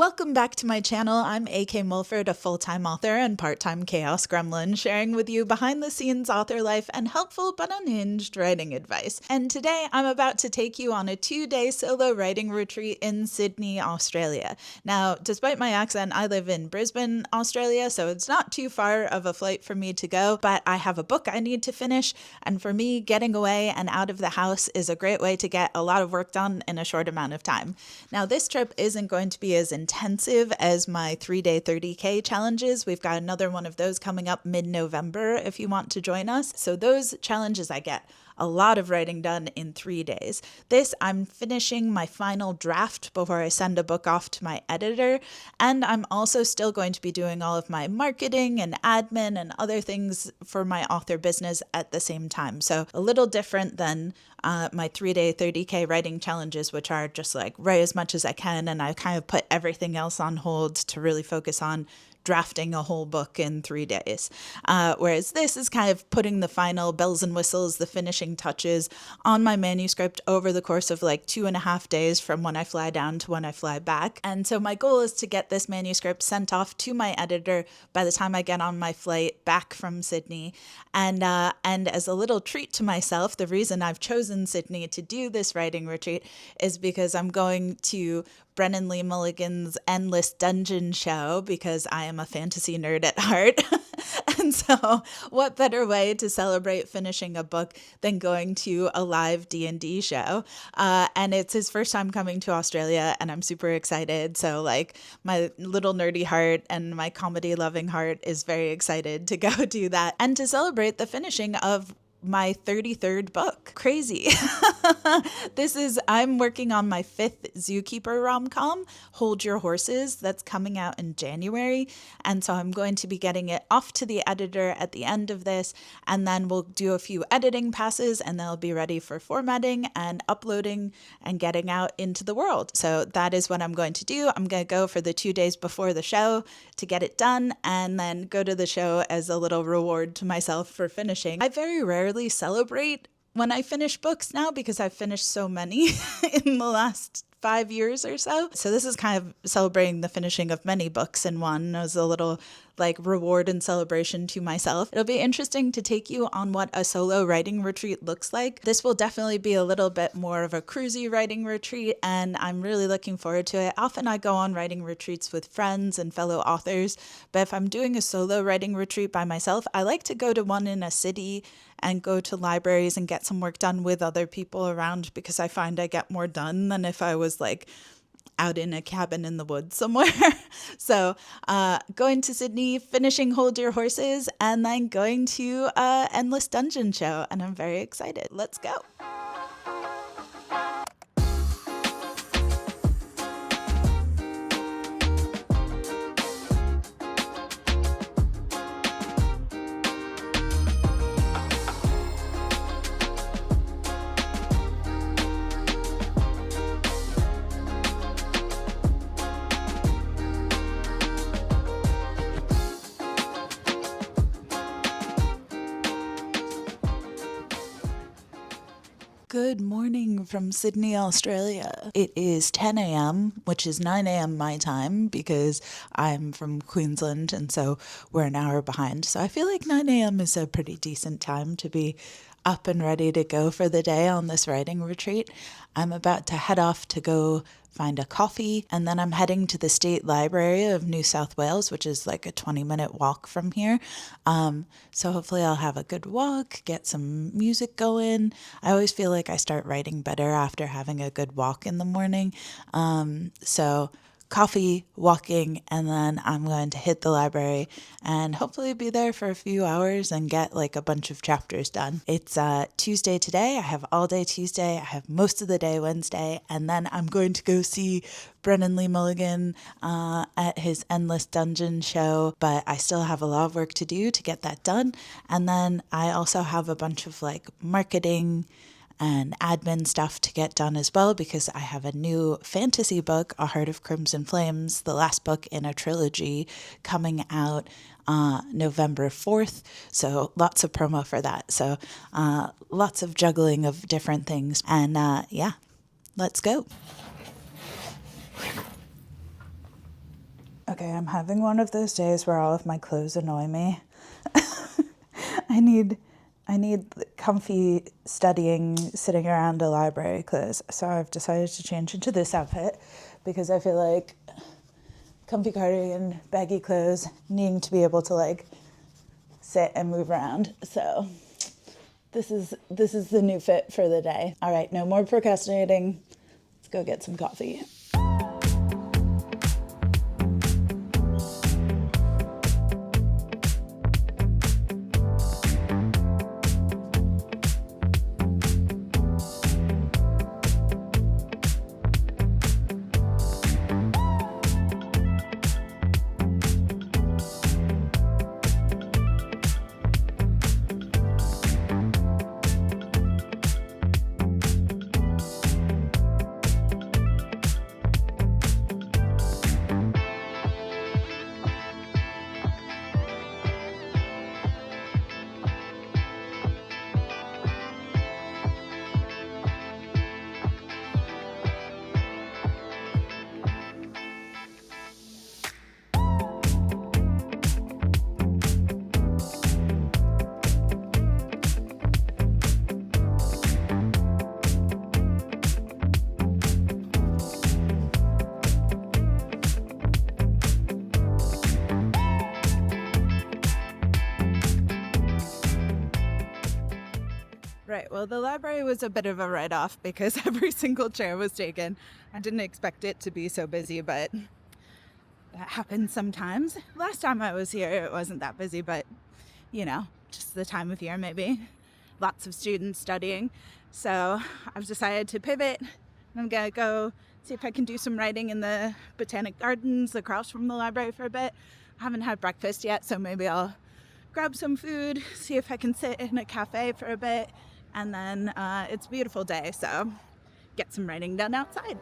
Welcome back to my channel. I'm A.K. Mulford, a full-time author and part-time chaos gremlin, sharing with you behind-the-scenes author life and helpful but unhinged writing advice. And today I'm about to take you on a 2-day solo writing retreat in Sydney, Australia. Now, despite my accent, I live in Brisbane, Australia, so it's not too far of a flight for me to go, but I have a book I need to finish, and for me, getting away and out of the house is a great way to get a lot of work done in a short amount of time. Now, this trip isn't going to be as intensive as my 3-day 30K challenges. We've got another one of those coming up mid-November if you want to join us. So those challenges I get a lot of writing done in 3 days. This, I'm finishing my final draft before I send a book off to my editor. And I'm also still going to be doing all of my marketing and admin and other things for my author business at the same time. So a little different than my 3-day 30K writing challenges, which are just like write as much as I can. And I kind of put everything else on hold to really focus on drafting a whole book in 3 days. Whereas this is kind of putting the final bells and whistles, the finishing touches on my manuscript over the course of like 2.5 days from when I fly down to when I fly back. And so my goal is to get this manuscript sent off to my editor by the time I get on my flight back from Sydney. And as a little treat to myself, the reason I've chosen Sydney to do this writing retreat is because I'm going to Brennan Mulligan's Endless Dungeon show because I am a fantasy nerd at heart. And so what better way to celebrate finishing a book than going to a live D&D show? And it's his first time coming to Australia and I'm super excited. So like my little nerdy heart and my comedy loving heart is very excited to go do that and to celebrate the finishing of my 33rd book. Crazy. I'm working on my 5th Zookeeper rom-com, Hold Your Horses, that's coming out in January. And so I'm going to be getting it off to the editor at the end of this, and then we'll do a few editing passes and they'll be ready for formatting and uploading and getting out into the world. So that is what I'm going to do. I'm going to go for the 2 days before the show to get it done and then go to the show as a little reward to myself for finishing. I very rarely celebrate when I finish books now because I've finished so many in the last 5 years or so. So this is kind of celebrating the finishing of many books in one as a little like reward and celebration to myself. It'll be interesting to take you on what a solo writing retreat looks like. This will definitely be a little bit more of a cruisy writing retreat and I'm really looking forward to it. Often I go on writing retreats with friends and fellow authors, but if I'm doing a solo writing retreat by myself, I like to go to one in a city and go to libraries and get some work done with other people around because I find I get more done than if I was like out in a cabin in the woods somewhere. So going to Sydney, finishing Hold Your Horses, and then going to Endless Dungeon show. And I'm very excited. Let's go. Good morning from Sydney, Australia. It is 10 a.m., which is 9 a.m. my time because I'm from Queensland and so we're an hour behind. So I feel like 9 a.m. is a pretty decent time to be up and ready to go for the day on this writing retreat. I'm about to head off to go find a coffee, and then I'm heading to the State Library of New South Wales, which is like a 20-minute walk from here. So hopefully I'll have a good walk, get some music going. I always feel like I start writing better after having a good walk in the morning. So coffee, walking, and then I'm going to hit the library and hopefully be there for a few hours and get like a bunch of chapters done. It's Tuesday today. I have all day Tuesday. I have most of the day Wednesday, and then I'm going to go see Brennan Mulligan at his Endless Dungeon show, but I still have a lot of work to do to get that done. And then I also have a bunch of like marketing and admin stuff to get done as well because I have a new fantasy book, A Heart of Crimson Flames, the last book in a trilogy coming out November 4th. So lots of promo for that. So lots of juggling of different things. And yeah, let's go. Okay, I'm having one of those days where all of my clothes annoy me. I need comfy studying, sitting around a library clothes. So I've decided to change into this outfit because I feel like comfy cardigan, baggy clothes, needing to be able to like sit and move around. So this is the new fit for the day. All right, no more procrastinating. Let's go get some coffee. Right, well, the library was a bit of a write-off because every single chair was taken. I didn't expect it to be so busy, but that happens sometimes. Last time I was here, it wasn't that busy, but, just the time of year maybe. Lots of students studying. So I've decided to pivot. I'm going to go see if I can do some writing in the Botanic Gardens across from the library for a bit. I haven't had breakfast yet, so maybe I'll grab some food, see if I can sit in a cafe for a bit. And then it's a beautiful day, so get some writing done outside.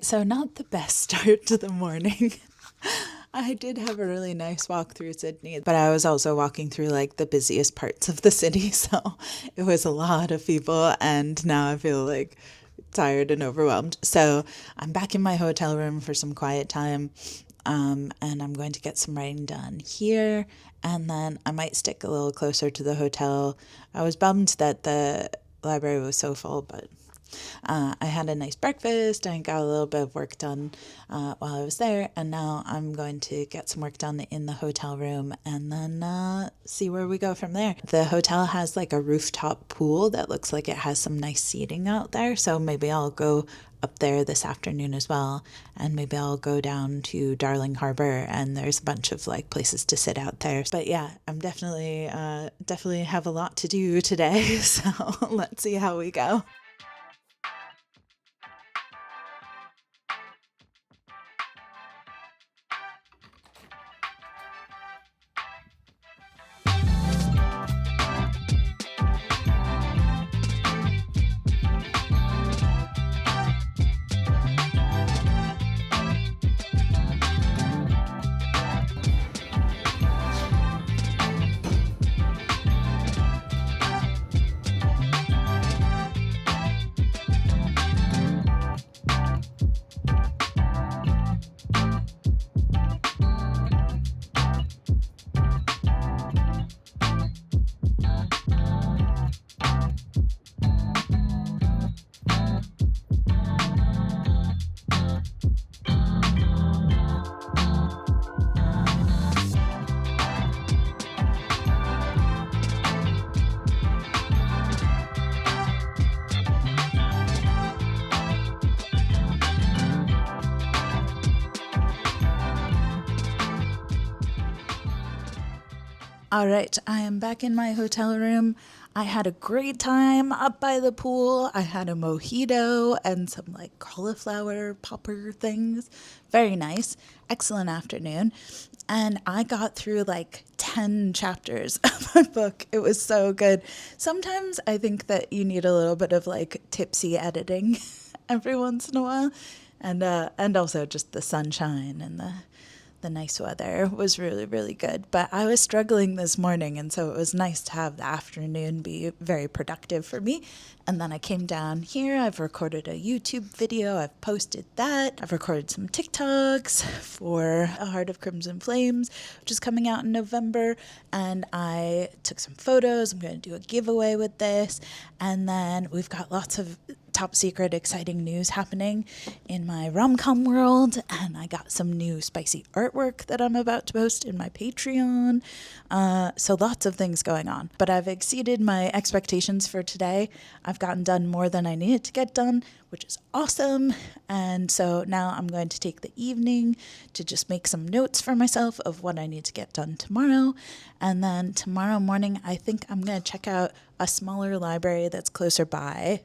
So not the best start to the morning. I did have a really nice walk through Sydney, but I was also walking through like the busiest parts of the city. So it was a lot of people and now I feel like tired and overwhelmed. So I'm back in my hotel room for some quiet time. And I'm going to get some writing done here. And then I might stick a little closer to the hotel. I was bummed that the library was so full, but I had a nice breakfast and got a little bit of work done while I was there. And now I'm going to get some work done in the hotel room and then see where we go from there. The hotel has like a rooftop pool that looks like it has some nice seating out there. So maybe I'll go up there this afternoon as well. And maybe I'll go down to Darling Harbour and there's a bunch of like places to sit out there. But yeah, I'm definitely have a lot to do today. So let's see how we go. All right, I am back in my hotel room. I had a great time up by the pool. I had a mojito and some like cauliflower popper things. Very nice. Excellent afternoon. And I got through like 10 chapters of my book. It was so good. Sometimes I think that you need a little bit of like tipsy editing every once in a while. And also just the sunshine and the nice weather was really, really good. But I was struggling this morning, and so it was nice to have the afternoon be very productive for me. And then I came down here. I've recorded a YouTube video. I've posted that. I've recorded some TikToks for A Heart of Crimson Flames, which is coming out in November. And I took some photos. I'm going to do a giveaway with this. And then we've got lots of top secret exciting news happening in my rom-com world, and I got some new spicy artwork that I'm about to post in my Patreon. So lots of things going on, but I've exceeded my expectations for today. I've gotten done more than I needed to get done, which is awesome. And so now I'm going to take the evening to just make some notes for myself of what I need to get done tomorrow. And then tomorrow morning, I think I'm going to check out a smaller library that's closer by,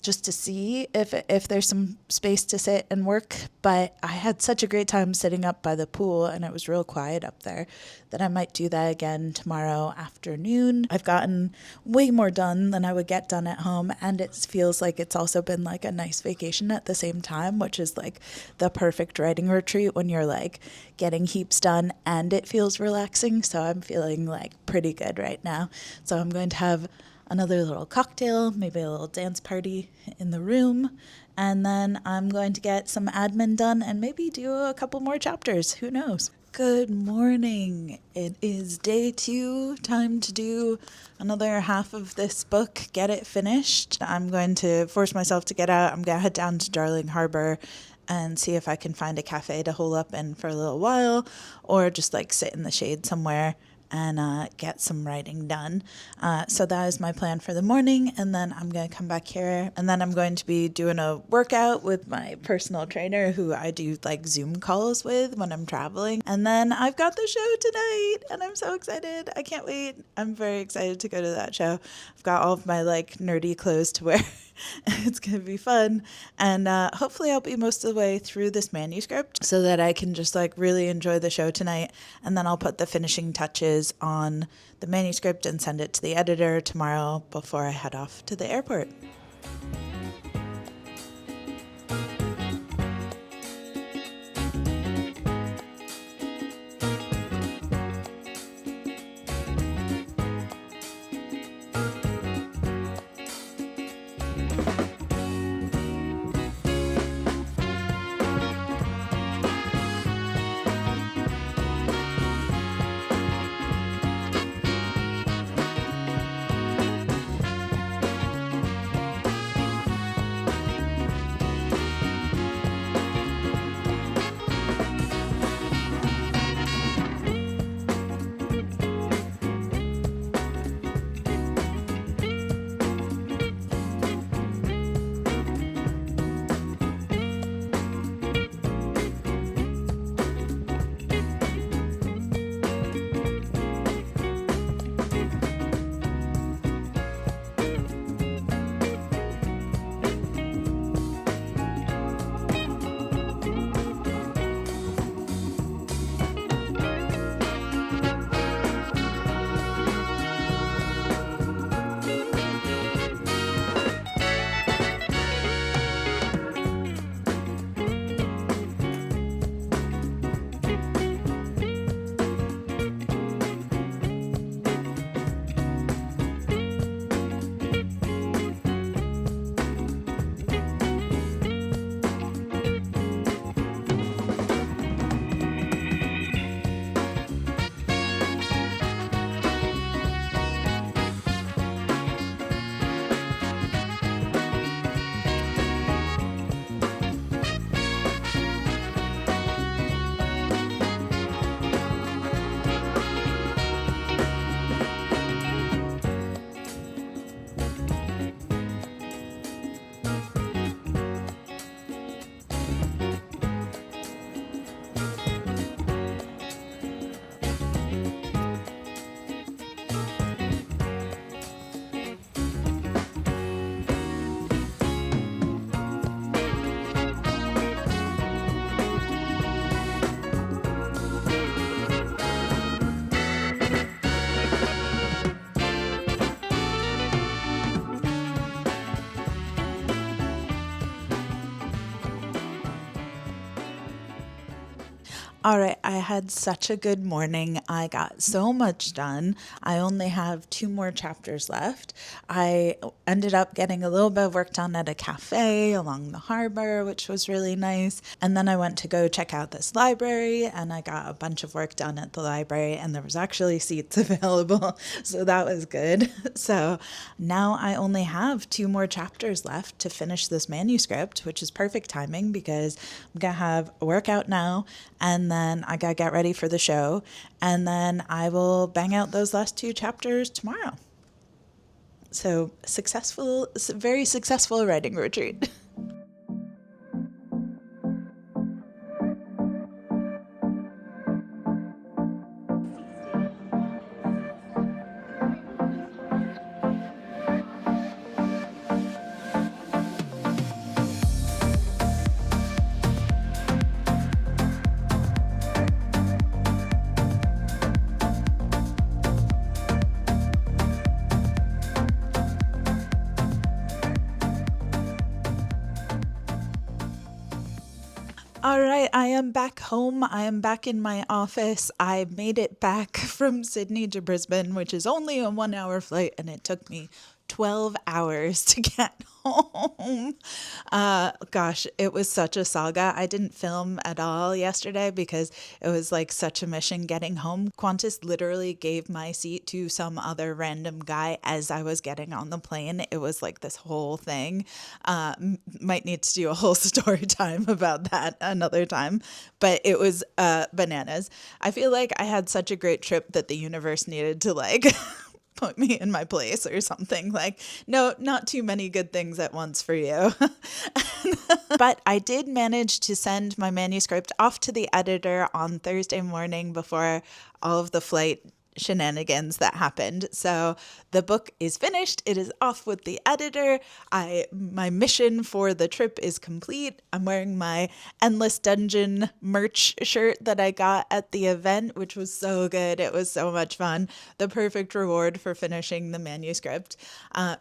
just to see if there's some space to sit and work. But I had such a great time sitting up by the pool, and it was real quiet up there, that I might do that again tomorrow afternoon. I've gotten way more done than I would get done at home, and it feels like it's also been like a nice vacation at the same time, which is like the perfect writing retreat when you're like getting heaps done and it feels relaxing. So I'm feeling like pretty good right now. So I'm going to have another little cocktail, maybe a little dance party in the room, and then I'm going to get some admin done and maybe do a couple more chapters. Who knows? Good morning. It is day 2, time to do another half of this book, get it finished. I'm going to force myself to get out. I'm going to head down to Darling Harbor and see if I can find a cafe to hole up in for a little while, or just like sit in the shade somewhere and get some writing done. So that is my plan for the morning. And then I'm going to come back here, and then I'm going to be doing a workout with my personal trainer who I do like Zoom calls with when I'm traveling. And then I've got the show tonight, and I'm so excited. I can't wait. I'm very excited to go to that show. I've got all of my like nerdy clothes to wear. It's going to be fun. And hopefully I'll be most of the way through this manuscript so that I can just like really enjoy the show tonight. And then I'll put the finishing touches on the manuscript and send it to the editor tomorrow before I head off to the airport. All right, I had such a good morning. I got so much done. I only have two more chapters left. I ended up getting a little bit of work done at a cafe along the harbor, which was really nice. And then I went to go check out this library and I got a bunch of work done at the library, and there was actually seats available. So that was good. So now I only have two more chapters left to finish this manuscript, which is perfect timing because I'm going to have a workout now, and then I gotta get ready for the show, and then I will bang out those last two chapters tomorrow. So successful, very successful writing retreat. All right, I am back home. I am back in my office. I made it back from Sydney to Brisbane, which is only a 1 hour flight, and it took me 12 hours to get home. Gosh, it was such a saga. I didn't film at all yesterday because it was like such a mission getting home. Qantas literally gave my seat to some other random guy as I was getting on the plane. It was like this whole thing. Might need to do a whole story time about that another time, but it was bananas. I feel like I had such a great trip that the universe needed to like put me in my place or something. Like, no, not too many good things at once for you. But I did manage to send my manuscript off to the editor on Thursday morning before all of the flight shenanigans that happened. So the book is finished. It is off with the editor. My mission for the trip is complete. I'm wearing my Endless Dungeon merch shirt that I got at the event, which was so good. It was so much fun. The perfect reward for finishing the manuscript.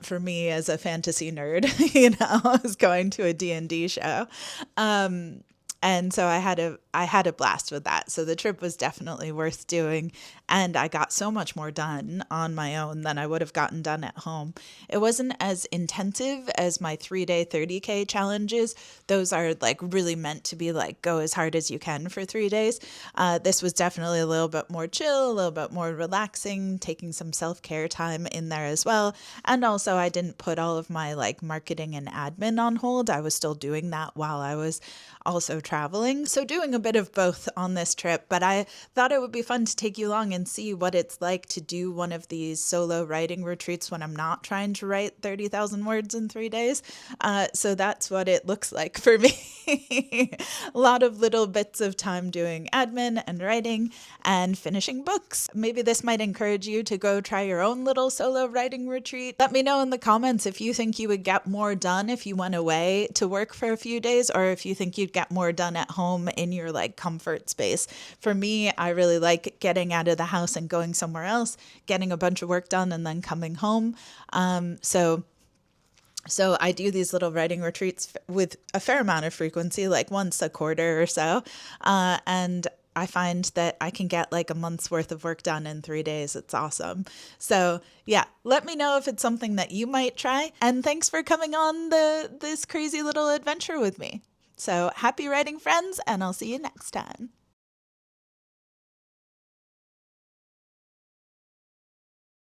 For me as a fantasy nerd, is going to a D&D show. And so I had a blast with that. So the trip was definitely worth doing, and I got so much more done on my own than I would have gotten done at home. It wasn't as intensive as my 3-day 30K challenges. Those are like really meant to be like go as hard as you can for 3 days. This was definitely a little bit more chill, a little bit more relaxing, taking some self-care time in there as well. And also I didn't put all of my like marketing and admin on hold. I was still doing that while I was also traveling. So doing a bit of both on this trip, but I thought it would be fun to take you along and see what it's like to do one of these solo writing retreats when I'm not trying to write 30,000 words in 3 days. So that's what it looks like for me. A lot of little bits of time doing admin and writing and finishing books. Maybe this might encourage you to go try your own little solo writing retreat. Let me know in the comments if you think you would get more done if you went away to work for a few days, or if you think you'd get more done at home in your like comfort space. For me, I really like getting out of the house and going somewhere else, getting a bunch of work done and then coming home. So I do these little writing retreats with a fair amount of frequency, like once a quarter or so. And I find that I can get like a month's worth of work done in 3 days. It's awesome. So yeah, let me know if it's something that you might try. And thanks for coming on this crazy little adventure with me. So happy writing, friends, and I'll see you next time.